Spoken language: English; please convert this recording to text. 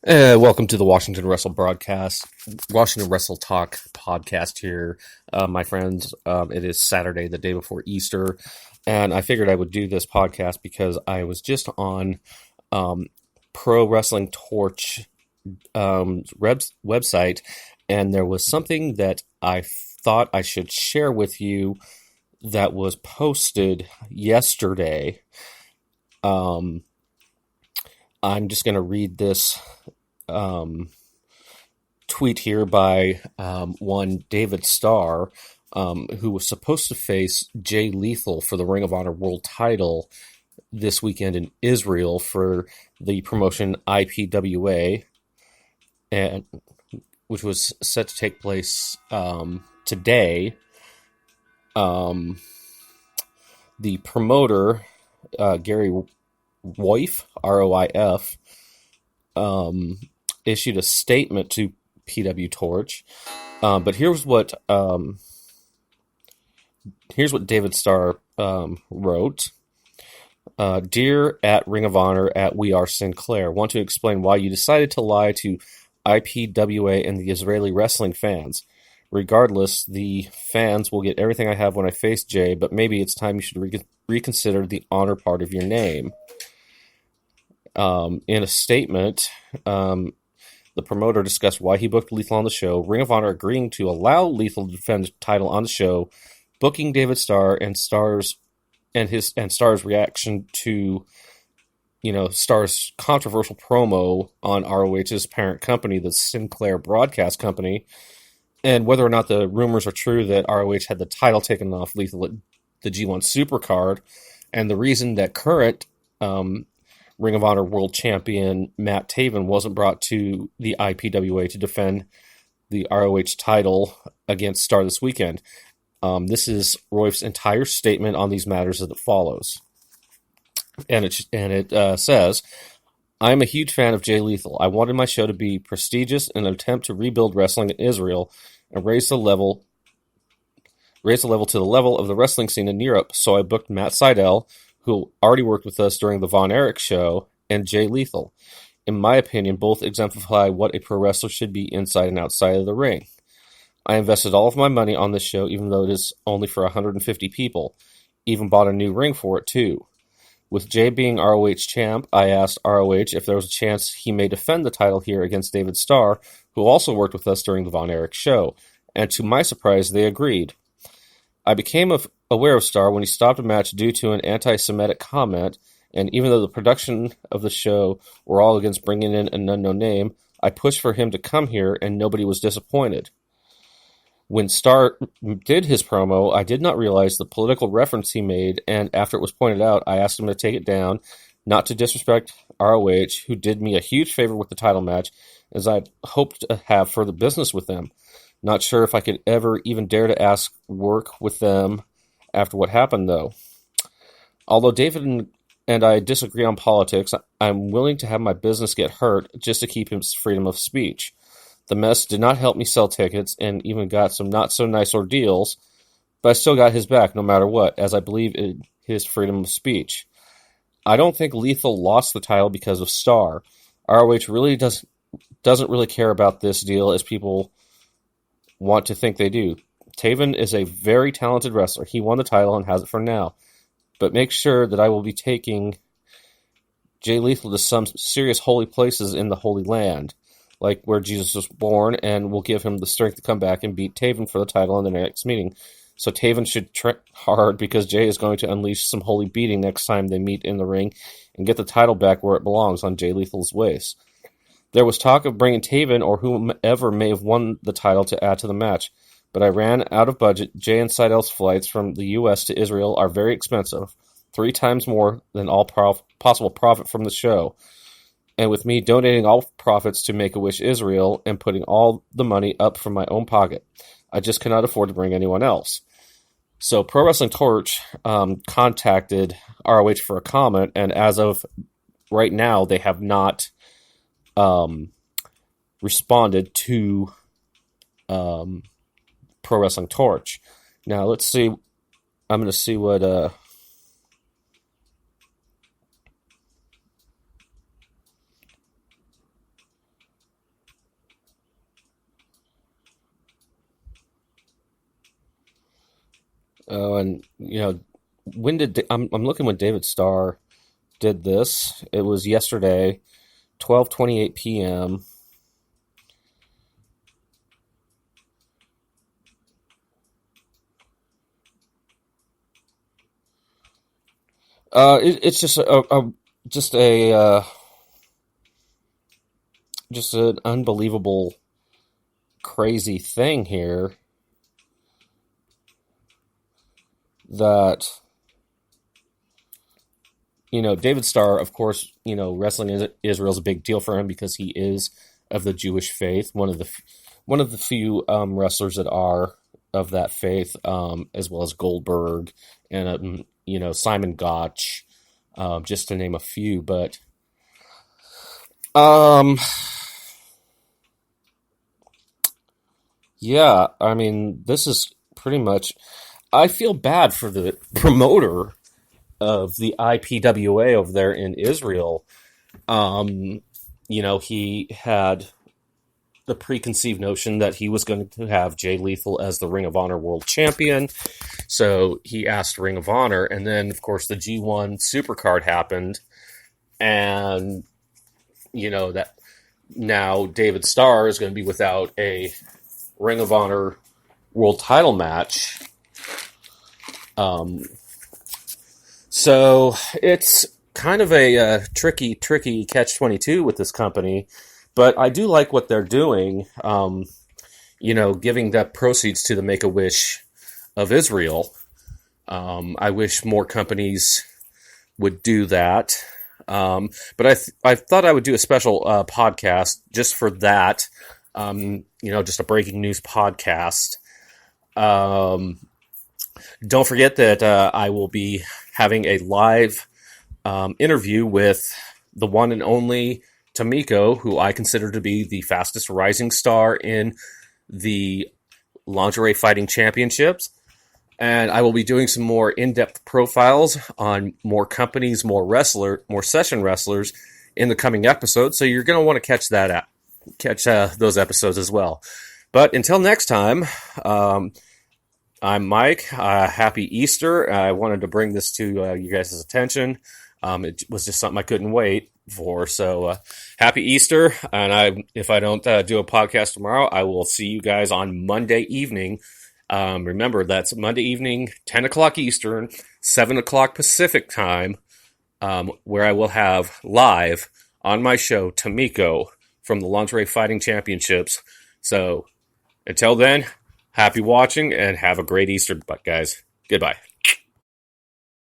Welcome to the Washington Wrestle Washington Wrestle Talk podcast here, my friends. It is Saturday, the day before Easter, and I figured I would do this podcast because I was just on Pro Wrestling Torch website, and there was something that I thought I should share with you that was posted yesterday. I'm just going to read this tweet here by one David Starr, who was supposed to face Jay Lethal for the Ring of Honor World title this weekend in Israel for the promotion IPWA, and which was set to take place today. The promoter, Gary Roif, Roif, issued a statement to PW Torch, but here's what David Starr wrote. Dear at Ring of Honor at We Are Sinclair, want to explain why you decided to lie to IPWA and the Israeli wrestling fans. Regardless, the fans will get everything I have when I face Jay, but maybe it's time you should reconsider the honor part of your name. In a statement, the promoter discussed why he booked Lethal on the show, Ring of Honor agreeing to allow Lethal to defend the title on the show, booking David Starr, and Starr's reaction to, Starr's controversial promo on ROH's parent company, the Sinclair Broadcast Company, and whether or not the rumors are true that ROH had the title taken off Lethal at the G1 Supercard, and the reason that current Ring of Honor World Champion Matt Taven wasn't brought to the IPWA to defend the ROH title against Starr this weekend. This is Roif's entire statement on these matters as it follows. And it says, I'm a huge fan of Jay Lethal. I wanted my show to be prestigious in an attempt to rebuild wrestling in Israel and raise the level to the level of the wrestling scene in Europe. So I booked Matt Sydal, who already worked with us during the Von Erich show, and Jay Lethal. In my opinion, both exemplify what a pro wrestler should be inside and outside of the ring. I invested all of my money on this show, even though it is only for 150 people. Even bought a new ring for it, too. With Jay being ROH champ, I asked ROH if there was a chance he may defend the title here against David Starr, who also worked with us during the Von Erich show, and to my surprise, they agreed. I became aware of Starr when he stopped a match due to an anti-Semitic comment, and even though the production of the show were all against bringing in an unknown name, I pushed for him to come here, and nobody was disappointed. When Starr did his promo, I did not realize the political reference he made, and after it was pointed out, I asked him to take it down, not to disrespect ROH, who did me a huge favor with the title match, as I'd hoped to have further business with them. Not sure if I could ever even dare to ask work with them after what happened, though. Although David and I disagree on politics, I'm willing to have my business get hurt just to keep his freedom of speech. The mess did not help me sell tickets and even got some not-so-nice ordeals, but I still got his back no matter what, as I believe in his freedom of speech. I don't think Lethal lost the title because of Starr. ROH really doesn't really care about this deal as people want to think they do. Taven is a very talented wrestler. He won the title and has it for now. But make sure that I will be taking Jay Lethal to some serious holy places in the Holy Land, like where Jesus was born, and will give him the strength to come back and beat Taven for the title in the next meeting. So Taven should try hard because Jay is going to unleash some holy beating next time they meet in the ring and get the title back where it belongs, on Jay Lethal's waist. There was talk of bringing Taven or whomever may have won the title to add to the match, but I ran out of budget. Jay and Sydal's flights from the U.S. to Israel are very expensive, 3 times more than all possible profit from the show. And with me donating all profits to Make-A-Wish Israel and putting all the money up from my own pocket, I just cannot afford to bring anyone else. So Pro Wrestling Torch contacted ROH for a comment, and as of right now, they have not responded to Pro Wrestling Torch. Now, let's see. I'm going to see what And I'm looking when David Starr did this. It was yesterday, 12:28 p.m. It's just a just an unbelievable, crazy thing here that David Starr, of course, wrestling is Israel's a big deal for him because he is of the Jewish faith, one of the few wrestlers that are of that faith, as well as Goldberg and Simon Gotch, just to name a few. But um, yeah, I mean, this is pretty much. I feel bad for the promoter of the IPWA over there in Israel. Um, he had the preconceived notion that he was going to have Jay Lethal as the Ring of Honor World Champion. So he asked Ring of Honor, and then, of course, the G1 Supercard happened, and, that now David Starr is going to be without a Ring of Honor World title match. So it's kind of a tricky catch-22 with this company, but I do like what they're doing, giving the proceeds to the Make-A-Wish of Israel. I wish more companies would do that. But I thought I would do a special podcast just for that, just a breaking news podcast. Don't forget that I will be having a live interview with the one and only Tomiko, who I consider to be the fastest rising star in the lingerie fighting championships. And I will be doing some more in-depth profiles on more companies, more session wrestlers in the coming episodes. So you're going to want to catch those episodes as well. But until next time, I'm Mike. Happy Easter. I wanted to bring this to you guys' attention. It was just something I couldn't wait for. So happy Easter. And if I don't do a podcast tomorrow, I will see you guys on Monday evening. Remember, that's Monday evening, 10 o'clock Eastern, 7 o'clock Pacific time, where I will have live on my show Tomiko from the Lingerie Fighting Championships. So until then, happy watching and have a great Easter, guys. Goodbye.